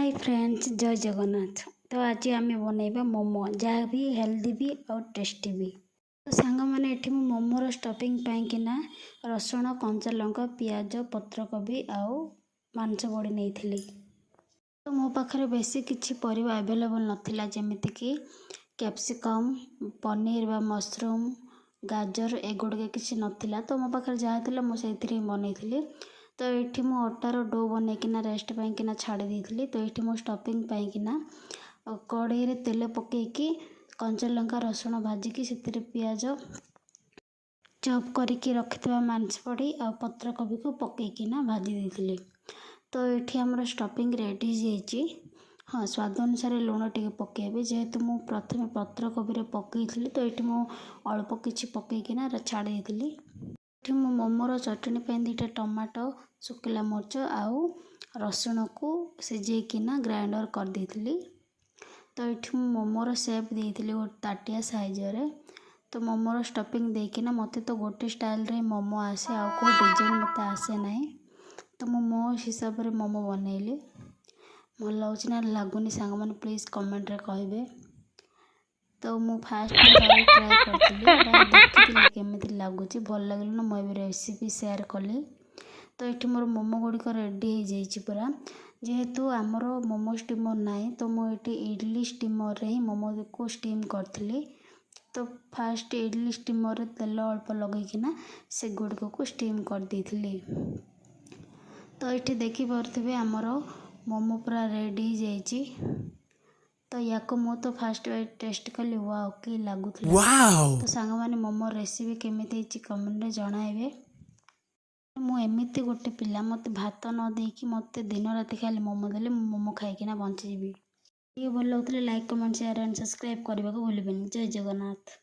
Hi friends, जय जगन्नाथ। तो आज आम बनइबा मोमो, जहाँ भी हेल्दी भी और टेस्टी भी। तो सांग मैंने ये मोमोर स्टफिंग पाइकिना रसुण, कंचा लंका, पियाज, पत्रकोबी आउ मांस बड़ी नहीं। तो मो पाखे बेसी किसी परिवा अवेलेबल नथिला, जेमिति कि कैप्सिकम, पनीर बा मशरूम, गाजर एगुड़े किसी नथिला। तो मो पाखे जहाँ थी मुझे बनई। तो ये मु अटार डो बनईकिना रेस्ट पाइकिना छाड़ी देती। तो ये मो स्टफिंग पाइकिना कड़ाई रे तेल पकईकी कंचा लंका रसुण भाजिकी से पियाज चॉप करके रखिथिबा मांस पड़ी आ पत्रकोबी को पकईकिना भाजी देती। तो ये आमर स्टफिंग रेडी हो। हाँ, स्वाद अनुसार लुण टे पकेबे, जेहेतु मु प्रथम पत्रकोबी पकई। तो ये मु अल्प किछि पकईकिना छाड़ी देती। मु मोमोर चटनी पे 2टा टमाटो, सुखिला मरच आउ रसुण को सिझेकिना ग्राइंडर कर देती। तो ये मोमोर सेप देती गोटे ताटिया साइज रे। तो मोमोर स्टफिंग देकिना मते तो गोटे स्टाइल रे मोमो आसे, आउ को डिजाइन मते आसे ना। तो मो हिसाब रे मोमो बनैली। भल लगुच ना लगुनि सांग मैंने प्लीज कमेंट रे कहिबे। तो मु फास्ट ट्राए करती देखी केमी लगुच, भल लगे ना मुझे रेसिपी शेयर कली। तो ये मोर मोमो गुड़िक रेडी हो जाइए पूरा। जेहेतु आमर मोमो स्टीमर ना, तो मुझे इडली स्टीमर रे ही मोमो को स्टीम करी। तो फास्ट इडली स्टीमर तेल अल्प लगेकिना से गुड़िक को स्टीम कर देती। तो ये देखिपे आमर मोमो पूरा रेडी हो जाइए। तो या मु तो फास्ट टेस्ट कली, वाओ कि लगुला। तो सांग माने मोमो रेसिपी केमिति कमेंट रे जणाइबे। मु एमिति गोटे पिला, मत भात न देकी मत दिन राति खाली मोमो देले मोमो खाइकिना बंची जीवी। ये भल लगुले like comment share and subscribe करने को भूलिबेनी। जय जगन्नाथ।